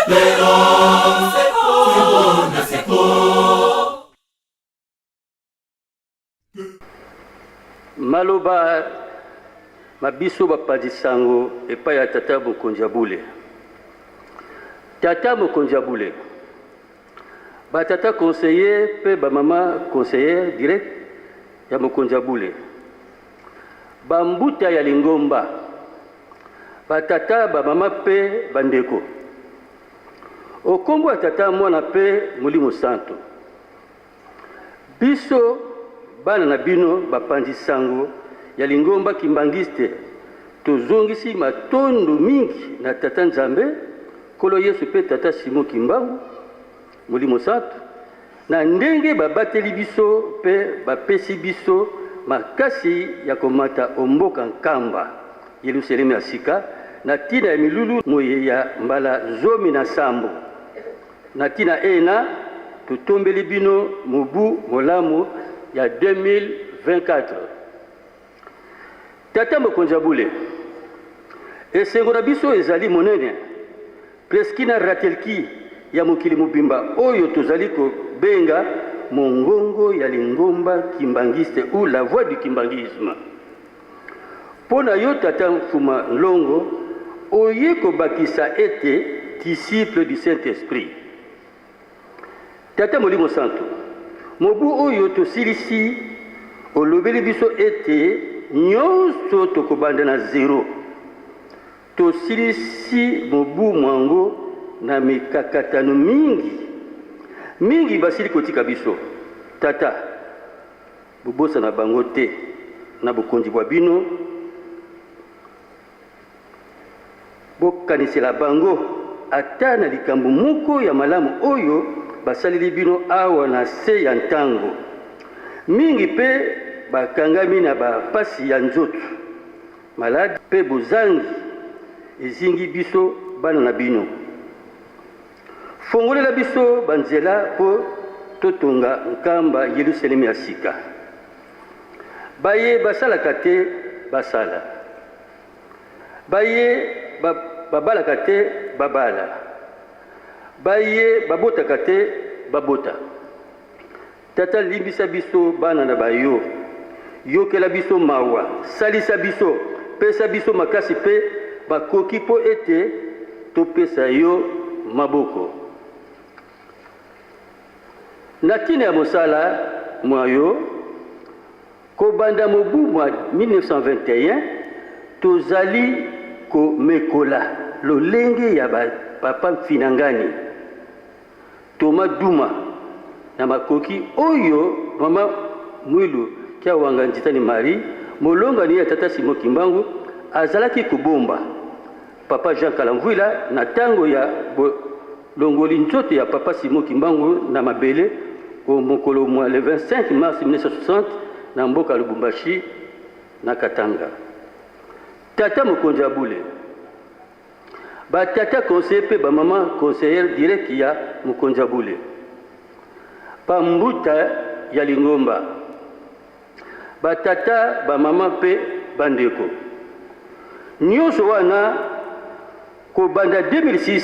lelo seko na seko. Maloba mabiso bapanzi sango epai ya tata mokonzi ya bule. Tata mokonzi ya bule, batata conseiller pe bamama conseiller direct ya mokonzi ya bule, bambuta ya lingomba, batata bamama pe bandeko, okombo ya tata mwana pe molimo santo, biso bana na bino bapanzi sango ya lingomba kimbangiste, tozongisi matondo mingi na tata nzambe kolo Yesu pe tata Simon Kimbangu molimo santo, na ndenge babateli biso pe bapesi biso makasi ya komata omboka nkamba Yerusalemu ya sika na tina ya milulu moye ya mbala zomi na sambo, na tina ena totombeli bino mobu molamu ya 2024. Tata mokonzi ya bule, esengo na biso ezali monene preski na ratelki ya mokili mobimba oyo tozali kobenga mongongo ya lingomba kimbangiste ou la voix du kimbangisme. Pona yo tata Mfuma Nlongo oye kobakisa ete disciple du Saint-Esprit. Tata molimo santo, mobu oyo tosilisi olobeli biso ete nyonso tokobanda na zero, tosilisi mobu mwango na mikakatano mingi basili kotika biso. Tata bobosa na bango te na bokonzi bwa bino, bokanisela bango ata na likambo moko ya malamu oyo basaleli bino awa na se ya ntango mingi pe bakangami na bapasi ya nzoto maladi pe bozangi ezingi biso bana na bino. Fongolela biso banzela po totonga nkamba Yerusalemu ya sika. Baye basalaka te basala, baye babalaka te babala, baye babotaka te babota. Tata limbisa biso bana na bayo, yokela biso mawa, salisa biso, pesa biso makasi pe bakoki po ete topesa yo maboko. Na tina ya mosala mwayo kobanda mobu mwa 1921 tozali komekola lolenge ya papa Finangani Toma Duma na makoki oyo mama Mwilu kia wanga Njitani Marie molongani ya tata Simon Kimbangu azalaki kobomba papa Jean Kalamvwila na tango ya longoli nzoto ya papa Simon Kimbangu na mabele au mokolo mwa le 25 mars 1960 na mboka Lubumbashi na Katanga. Tata mokonzi ya bule, batata conseiller pe bamama conseiller direct ya mokonzi ya bule, pambuta ya lingomba, batata bamama pe bandeko nyonso wana kobanda 2006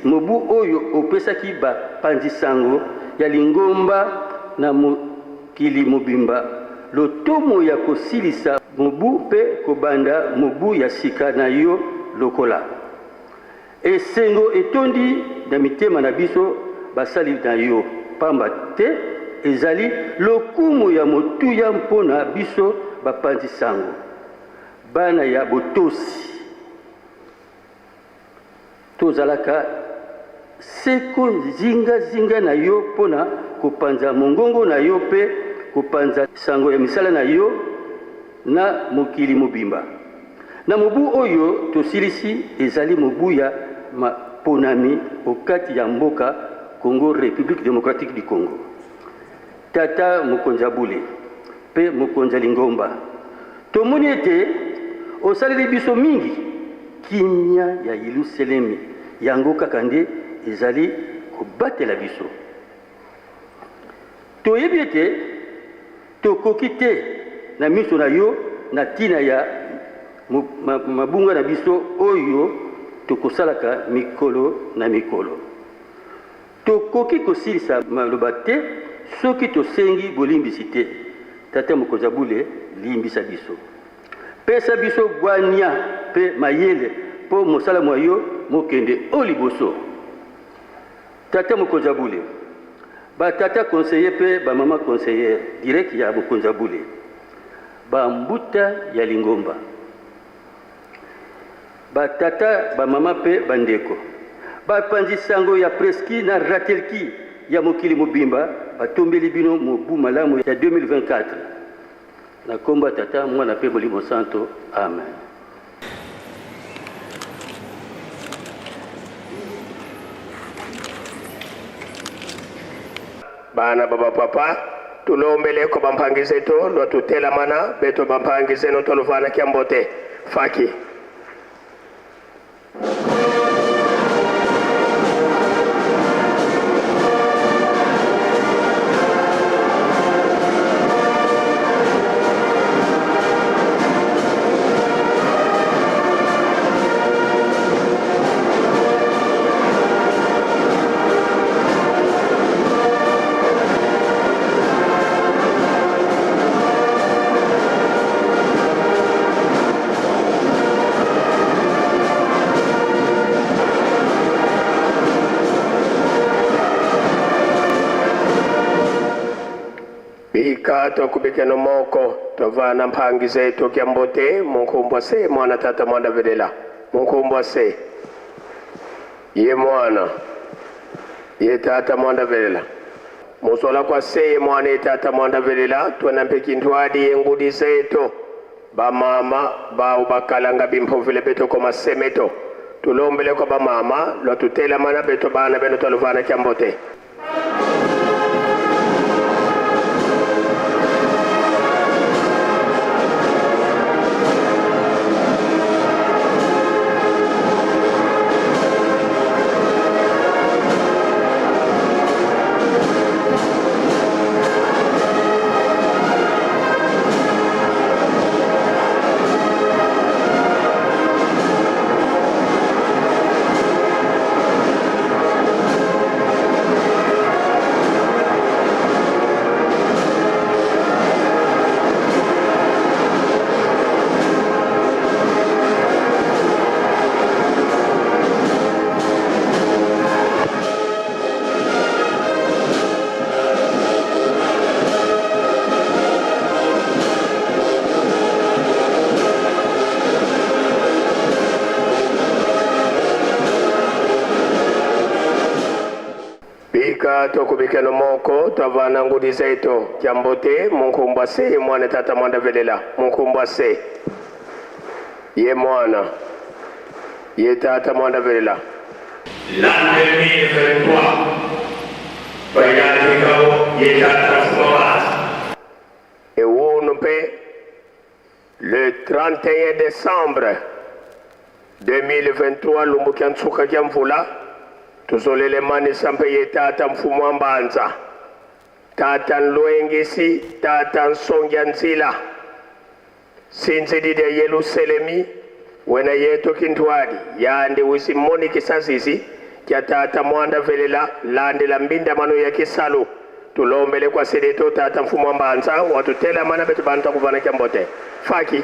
mobu oyo opesaki bapanzi sango ya lingomba na mokili mobimba lotomo ya kosilisa mobu pe kobanda mobu ya sika na yo lokola esengo etondi na mitema na biso basali na yo, pamba te ezali lokumu ya motuya mpona biso bapanzi sango bana ya botosi. Tozalaka seko zinga na yo pona kopanza mongongo na yo pe kopanza sango ya misala na yo na mokili mobimba. Na mobu oyo tosilisi ezali mobu ya maponami okati ya mboka Congo République démocratique du Congo. Tata mokonzi ya bule pe mokonzi ya lingomba, tomoni ete osaleli biso mingi kimia ya Yerusalemu yango kaka nde ezali kobatela biso. Toyebi ete tokoki te na miso na yo na tina ya mabunga na biso oyo tokosalaka mikolo na mikolo. tokoki kosilisa maloba te soki tosengi bolimbisi te. Tata mokonzi Abule limbisa biso, pesa biso bwania pe mayele po mosala mwa yo mokende o liboso. Tata mokonzi Abule, ba tata conseiller pe ba mama conseiller direct ya mokonzi Abule, ba mbuta ya Lingomba, ba tata ba mama pe bandeko, ba panzi sango ya preski na ratelki ya mokili mobimba, batombeli bino mobu malamu ya 2024. Na komba tata mwana pe Molimo Santo. Amen. Bana baba papa tulombele ko bampangize to lo tutela mana beto bampangize no tolufana Kiambote faki. Bika kubike no moko tovana mpangize to Kiambote munkumbwa se mwana tata mwanda velela munkumbwa se ye mwana ye tata mwanda velela musola kwa se ye mwana ye tata mwanda velela tuwana mpeki ntwadi ye ngudi zeto ba mama ba ubakalanga bimpovile beto koma semeto tulombele kwa ba mama lo tutela mana beto bana beno toluvana Kiambote. Tokubike no moko tavana ngudi zeto Kiambote munkumbwa se mwana tata mwanda velela munkumbwa se ye mwana ye tata mwanda velela. L'an 2023 Bayadikao ye tata Fumamat Ewunupe le 31 décembre 2023 lumbukiantsuka Kiamvula tuzolele mani sampe ye tata mfumu wa Mbanza, tata Nloengisi, tata Nsongya Nzila, sinzidide Yerusalemi, wena yeto kintwadi, yande wisi moni kisasisi, kia tata mwanda velela, lande la mbinda manu ya Kisalu, tulombele kwa sedeto tata mfumu wa Mbanza, watutela mana betu banta kuvana Kiambote. Faki.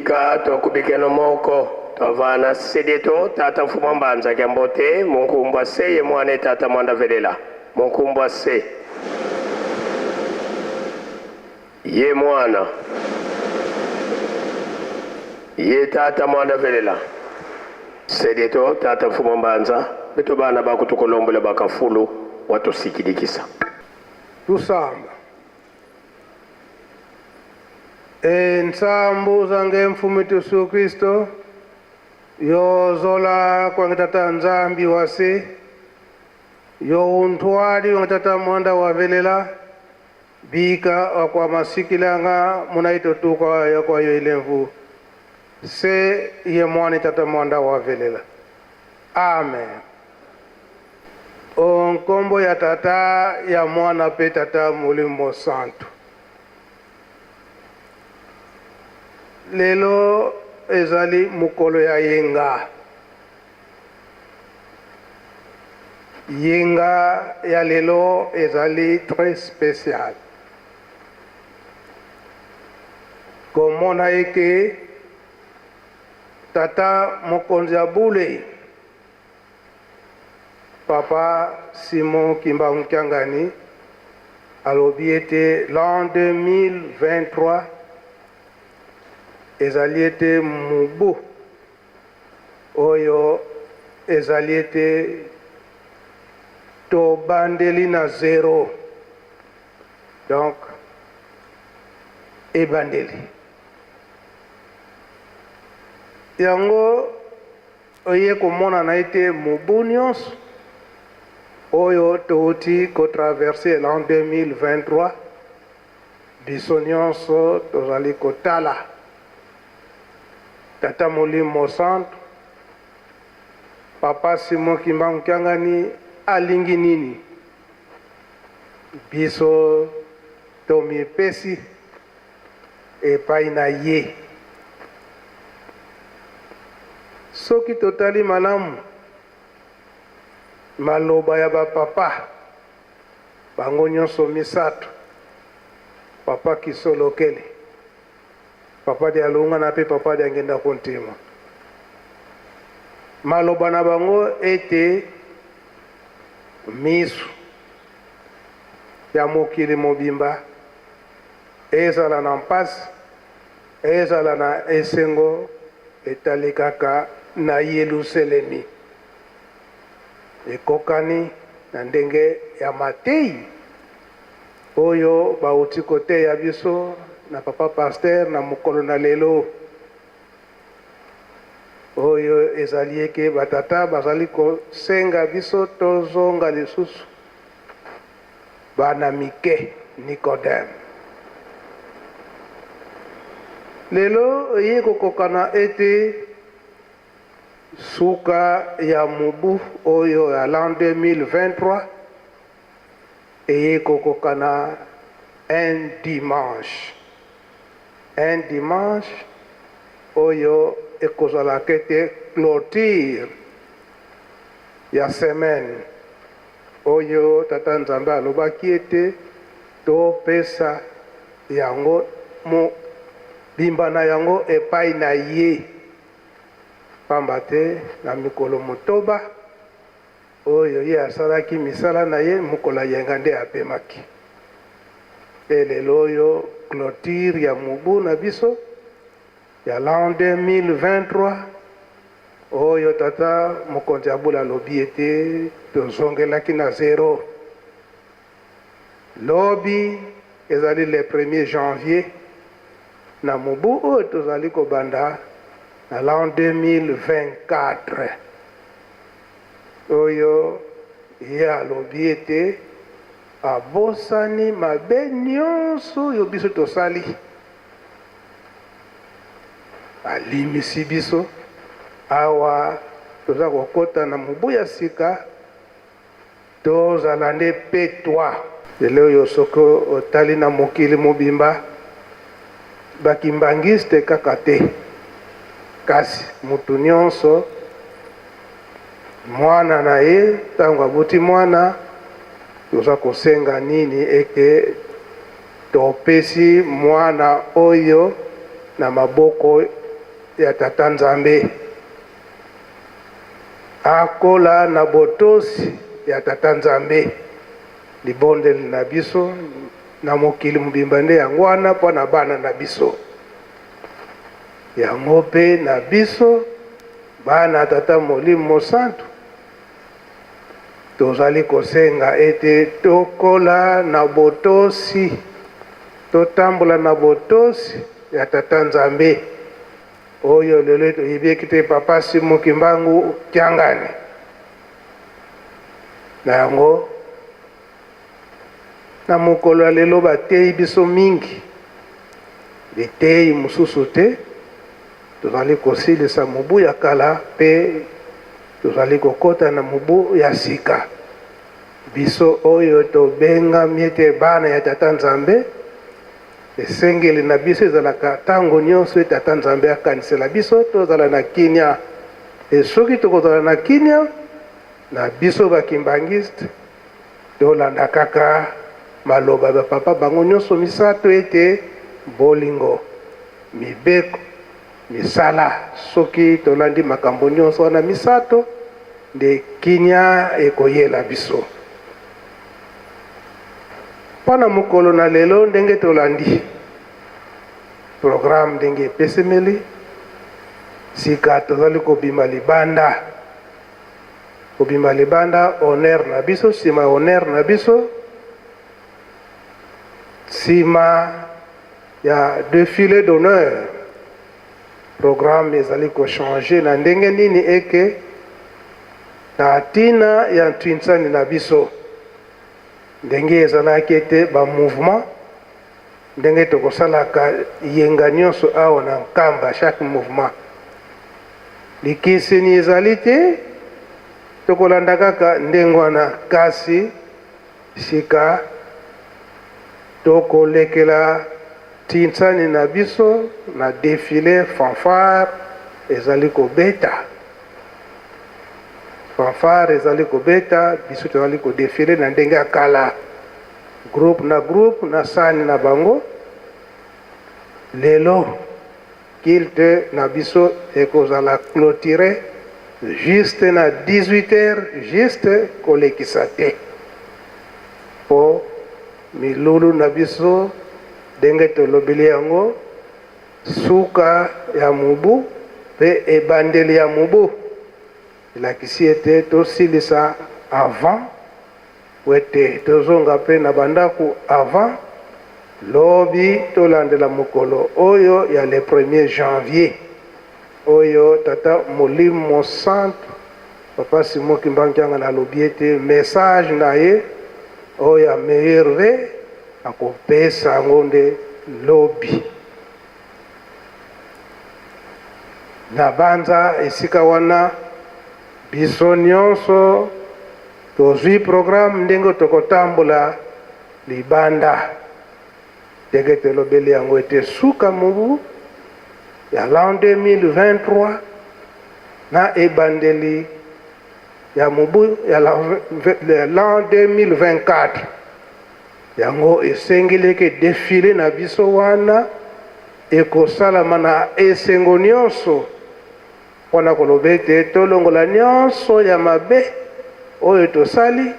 bika tokubikeno moko tovana sedeto tata mfumo mbanza kyambote munkumbwa se ye mwane tata mwanda velela munkumbwa se ye mwana ye tata mwanda velela sedeto tata mfumo mbanza beto bana bakutukolombola bakafulu watusikidikisa tusamba ensambu zange mfumiti Yesu Kristo yozola kwa ngitata nzambi wase yo untwali ngitata mwanda wavelela bika wakwa masikilanga munaito tukwa yakwa yo ilemvu se ye mwani tata mwanda wavelela amen. Onkombo ya tata ya mwana pe tata mulimo santo lelo ezali mukolo ya yenga ya lelo ezali très spécial komona eke tata mokonzi ya bule Papa Simon Kimbangu Kyangani alobi ete l'an 2023 ezali ete mubu oyo ezali ete tobandeli na zero donc ebandeli yango oye komona na ete mubu nyonso oyo touti kotraverse l'an 2023 biso nyonso tozali kotala tata molimo santo Papa Simon Kimbangu Kyangani alingi nini biso tomipesi epai na ye soki totali malamu maloba ya bapapa bango nyonso misato papa Kisolokele papa de alunga na pe papa de ngenda kontima maloba na bango ete misu ya mokili mobimba ezala na mpasi ezala na esengo etali kaka na Yelusalemi ekokani na ndenge ya matei oyo bauti kote ya biso na papa pasteur na mokolo na lelo oyo ezali eke batata bazali kosenga biso tozonga lisusu bana mike Nikodem lelo oye kokokana ete suka ya mubu oyo ya l'an 2023 eye kokokana un dimanche oyo ekozala kete clôture ya semaine oyo tata nzambe alobaki ete topesa yango bimba na yango epai na ye pamba te na mikolo motoba oyo ye asalaki misala na ye mokolo yenga nde apemaki lelo oyo clôture ya mubu na biso ya l'an 2023 oyo tata mokonzi ya bula alobi ete tozongelaki na zero lobi ezali le 1er janvier na mubu oyo tozali kobanda na l'an 2024 oyo ye alobi ete abosani mabe nyonso oyo biso tosali alimisi biso awa toza kokota na mobu ya sika tozala nde petwa lelo oyo soki otali na mokili mobimba bakimbangiste kaka te kasi mutu nyonso mwana na ye ntango abuti mwana toza kosenga nini eke topesi mwana oyo na maboko ya tata Nzambe, akola na botosi ya tata Nzambe libondeli na biso na mokili mobimba nde yango wana mpo na bana na biso. Yango mpe na biso bana tata Molimo Mosantu tozali kosenga ete tokola na botosi, totambola na botosi ya tata Nzambe oyo lelo toyebi te Papa Simon Kimbangu Kiangani. Na yango na mokolo lelo bateyi biso mingi, biteyi mosusu te, tozali kosilisa mobu ya kala pe tozali kokota na mobu ya sika. Biso oyo tobengami ete bana ya tata Nzambe, esengeli na biso ezalaka ntango nyonso tata Nzambe akanisela biso tozala na kimia. Soki tokozala na kimia na biso bakimbangiste, tolanda kaka maloba ba papa bango nyonso misato ete bolingo, mibeko, misala. Soki tolandi makambo nyonso wana misato nde kimia ekoyela biso. Pana mokolo na lelo ndenge tolandi programme ndenge epesemeli, sika tozali kobima libanda. Kobima libanda honneur na biso, sima honneur na biso, sima ya défilé d'honneur. Programme ezali ko changer na ndenge nini eke na tina ya twinsani na biso. Ndenge ezalaki ete ba mouvement ndenge tokosalaka yenga nyonso awa na nkamba chaque mouvement. Likisini ezali te, tokolanda kaka ndenge wana, kasi sika tokolekela tinsani na biso na défilé fanfare ezali kobeta. Fanfare ezali kobeta, biso tozali ko défilé na ndenge ya kala, groupe na sani na bango. Lelo kilte na biso ekozala clôturé juste na 18h, juste kolekisa te po milulu na biso ndenge tolobeli yango suka ya mubu pe ebandeli ya mubu. Elakisi ete tosilisa avant wete tozonga pe na bandaku avant lobi tolandela mokolo oyo ya le 1er janvier oyo tata Molimo Mosantu Papa Simon Kimbangu Kiangani alobi ete message na ye oyo ya meilleur ve akopesa yango nde lobi. Na banza esika wana biso nyonso tozwi programme ndenge tokotambola libanda. Ndenge tolobeli yango ete suka mubu ya l'an 2023 na ebandeli ya mubu ya l'an 2024 yango esengeli ke défilé na biso wana ekosalama na esengo nyonso mpona koloba ete tolongola nyonso ya mabe oyo tosali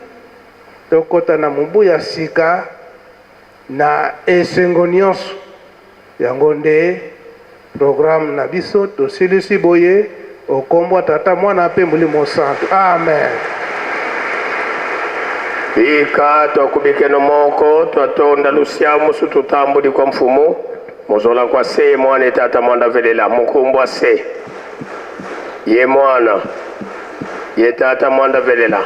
tokota na mubu ya sika na esengo nyonso. Yango nde programme na biso tosilisi boye okombo tata mwana mpe Molimo Mosantu. Amen. Ika twakubikeno moko twatonda lusiamu tutambuli kwa mfumu muzola kwa se mwana tata mwanda velela mukumbwa se ye mwana ye tata mwanda velela